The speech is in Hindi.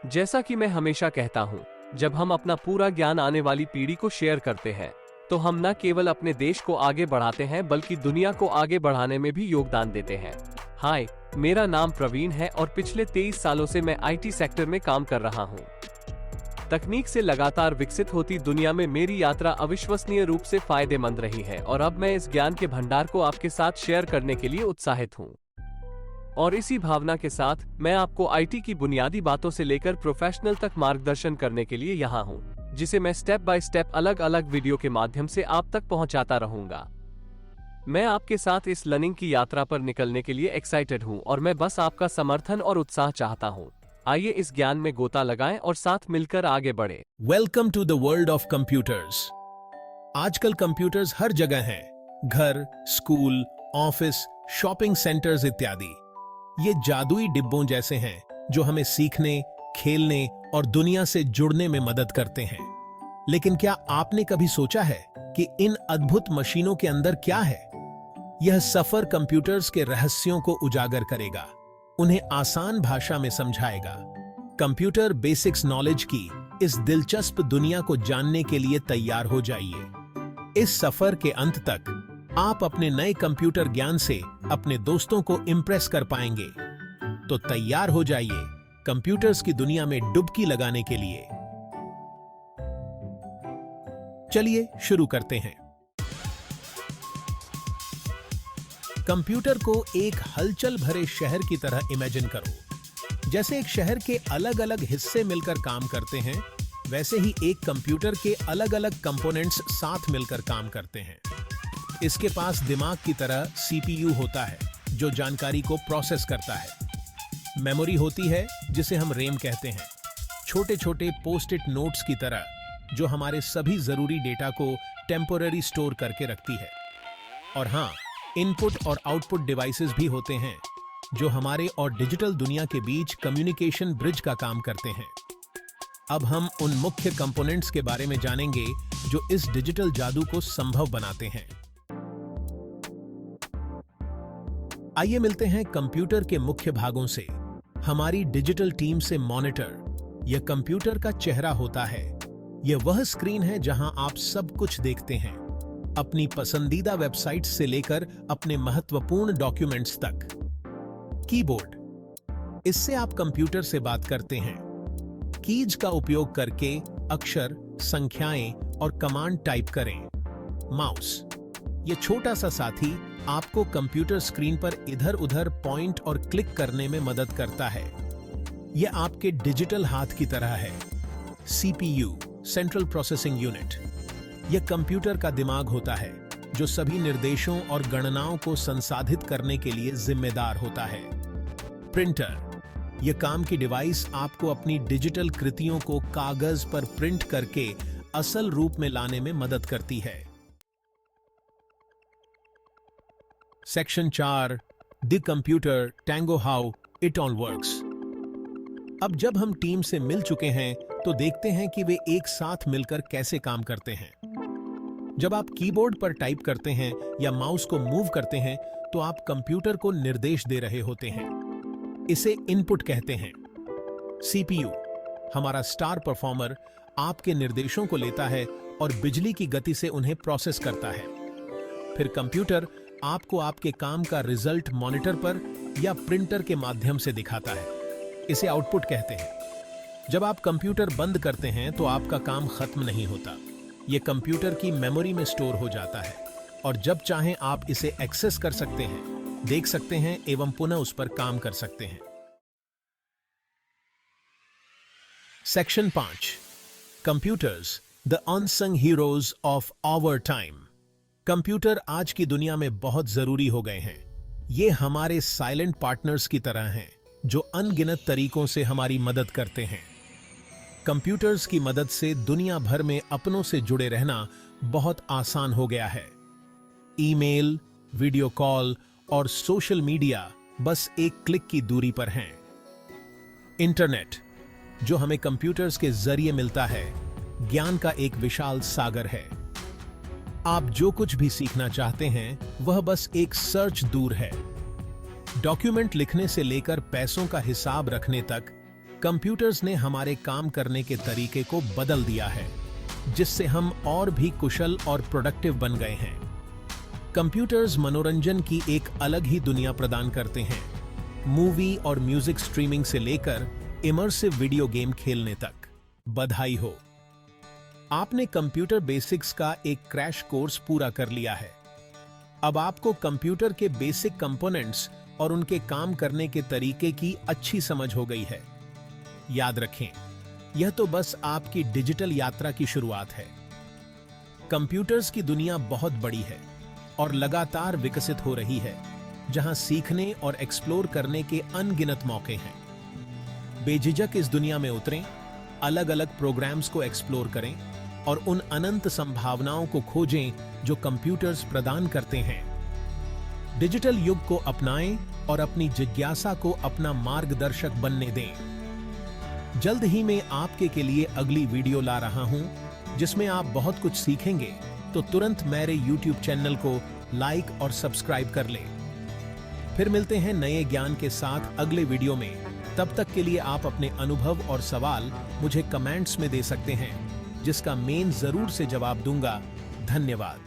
जैसा कि मैं हमेशा कहता हूँ, जब हम अपना पूरा ज्ञान आने वाली पीढ़ी को शेयर करते हैं तो हम न केवल अपने देश को आगे बढ़ाते हैं बल्कि दुनिया को आगे बढ़ाने में भी योगदान देते हैं। हाय, मेरा नाम प्रवीण है और पिछले 23 सालों से मैं आईटी सेक्टर में काम कर रहा हूँ। तकनीक से लगातार विकसित होती दुनिया में मेरी यात्रा अविश्वसनीय रूप से फायदेमंद रही है और अब मैं इस ज्ञान के भंडार को आपके साथ शेयर करने के लिए उत्साहित हूँ। और इसी भावना के साथ मैं आपको आईटी की बुनियादी बातों से लेकर प्रोफेशनल तक मार्गदर्शन करने के लिए यहाँ हूँ, जिसे मैं स्टेप बाय स्टेप अलग अलग वीडियो के माध्यम से आप तक पहुँचाता रहूँगा। मैं आपके साथ इस लर्निंग की यात्रा पर निकलने के लिए एक्साइटेड हूँ और मैं बस आपका समर्थन और उत्साह चाहता हूँ। आइए इस ज्ञान में गोता लगाएं और साथ मिलकर आगे बढ़े। Welcome to the world of computers. आजकल कंप्यूटर्स हर जगह हैं, घर, स्कूल, ऑफिस, शॉपिंग सेंटर्स इत्यादि। ये जादुई डिब्बों जैसे हैं जो हमें सीखने, खेलने और दुनिया से जुड़ने में मदद करते हैं। लेकिन क्या आपने कभी सोचा है कि इन अद्भुत मशीनों के अंदर क्या है? यह सफर कंप्यूटर्स के रहस्यों को उजागर करेगा, उन्हें आसान भाषा में समझाएगा। कंप्यूटर बेसिक्स नॉलेज की इस दिलचस्प दुनिया को जानने के लिए तैयार हो जाइए। इस सफर के अंत तक आप अपने नए कंप्यूटर ज्ञान से अपने दोस्तों को इंप्रेस कर पाएंगे। तो तैयार हो जाइए कंप्यूटर्स की दुनिया में डुबकी लगाने के लिए। चलिए शुरू करते हैं। कंप्यूटर को एक हलचल भरे शहर की तरह इमेजिन करो। जैसे एक शहर के अलग अलग हिस्से मिलकर काम करते हैं, वैसे ही एक कंप्यूटर के अलग अलग कंपोनेंट्स साथ मिलकर काम करते हैं। इसके पास दिमाग की तरह सीपीयू होता है जो जानकारी को प्रोसेस करता है। मेमोरी होती है जिसे हम रैम कहते हैं, छोटे छोटे पोस्ट इट नोट्स की तरह जो हमारे सभी जरूरी डेटा को टेम्पोररी स्टोर करके रखती है। और हाँ, इनपुट और आउटपुट डिवाइसेस भी होते हैं जो हमारे और डिजिटल दुनिया के बीच कम्युनिकेशन ब्रिज का काम करते हैं। अब हम उन मुख्य कंपोनेंट्स के बारे में जानेंगे जो इस डिजिटल जादू को संभव बनाते हैं। आइए मिलते हैं कंप्यूटर के मुख्य भागों से। हमारी डिजिटल टीम से मॉनिटर, यह कंप्यूटर का चेहरा होता है। यह वह स्क्रीन है जहां आप सब कुछ देखते हैं, अपनी पसंदीदा वेबसाइट से लेकर अपने महत्वपूर्ण डॉक्यूमेंट्स तक। कीबोर्ड, इससे आप कंप्यूटर से बात करते हैं। कीज का उपयोग करके अक्षर, संख्याएं और कमांड टाइप करें। माउस, यह छोटा सा साथी आपको कंप्यूटर स्क्रीन पर इधर उधर पॉइंट और क्लिक करने में मदद करता है। यह आपके डिजिटल हाथ की तरह है। सीपीयू, सेंट्रल प्रोसेसिंग यूनिट, यह कंप्यूटर का दिमाग होता है जो सभी निर्देशों और गणनाओं को संसाधित करने के लिए जिम्मेदार होता है। प्रिंटर, यह काम की डिवाइस आपको अपनी डिजिटल कृतियों को कागज पर प्रिंट करके असल रूप में लाने में मदद करती है। Section 4, the computer tango, how it all works. अब जब हम टीम से मिल चुके हैं तो देखते हैं कि वे एक साथ मिलकर कैसे काम करते हैं। जब आप कीबोर्ड पर टाइप करते हैं या माउस को मूव करते हैं तो आप कंप्यूटर को निर्देश दे रहे होते हैं। इसे इनपुट कहते हैं। सीपीयू, हमारा स्टार परफॉर्मर, आपके निर्देशों को लेता है और बिजली की गति से उन्हें प्रोसेस करता है। फिर कंप्यूटर आपको आपके काम का रिजल्ट मॉनिटर पर या प्रिंटर के माध्यम से दिखाता है। इसे आउटपुट कहते हैं। जब आप कंप्यूटर बंद करते हैं तो आपका काम खत्म नहीं होता। यह कंप्यूटर की मेमोरी में स्टोर हो जाता है और जब चाहें आप इसे एक्सेस कर सकते हैं, देख सकते हैं एवं पुनः उस पर काम कर सकते हैं। Section 5, computers, the unsung heroes of our time. Computer आज की दुनिया में बहुत जरूरी हो गए हैं। ये हमारे साइलेंट पार्टनर्स की तरह हैं जो अनगिनत तरीकों से हमारी मदद करते हैं। कंप्यूटर्स की मदद से दुनिया भर में अपनों से जुड़े रहना बहुत आसान हो गया है। ईमेल, वीडियो कॉल और सोशल मीडिया बस एक क्लिक की दूरी पर हैं। इंटरनेट, जो हमें कंप्यूटर्स के जरिए मिलता है, ज्ञान का एक विशाल सागर है। आप जो कुछ भी सीखना चाहते हैं वह बस एक सर्च दूर है। डॉक्यूमेंट लिखने से लेकर पैसों का हिसाब रखने तक कंप्यूटर्स ने हमारे काम करने के तरीके को बदल दिया है, जिससे हम और भी कुशल और प्रोडक्टिव बन गए हैं। कंप्यूटर्स मनोरंजन की एक अलग ही दुनिया प्रदान करते हैं, मूवी और म्यूजिक स्ट्रीमिंग से लेकर इमर्सिव वीडियो गेम खेलने तक। बधाई हो, आपने कंप्यूटर बेसिक्स का एक क्रैश कोर्स पूरा कर लिया है। अब आपको कंप्यूटर के बेसिक कंपोनेंट्स और उनके काम करने के तरीके की अच्छी समझ हो गई है। याद रखें, यह तो बस आपकी डिजिटल यात्रा की शुरुआत है। कंप्यूटर्स की दुनिया बहुत बड़ी है और लगातार विकसित हो रही है, जहां सीखने और एक्सप्लोर करने के अनगिनत मौके हैं। बेझिझक इस दुनिया में उतरें, अलग अलग प्रोग्राम्स को एक्सप्लोर करें और उन अनंत संभावनाओं को खोजें जो कंप्यूटर्स प्रदान करते हैं। डिजिटल युग को अपनाएं और अपनी जिज्ञासा को अपना मार्गदर्शक बनने दें। जल्द ही मैं आपके लिए अगली वीडियो ला रहा हूं, जिसमें आप बहुत कुछ सीखेंगे, तो तुरंत मेरे YouTube चैनल को लाइक और सब्सक्राइब कर लें। फिर मिलते हैं नए ज्ञान के साथ अगले वीडियो में। तब तक के लिए आप अपने अनुभव और सवाल मुझे कमेंट्स में दे सकते हैं, जिसका मैं जरूर से जवाब दूंगा। धन्यवाद।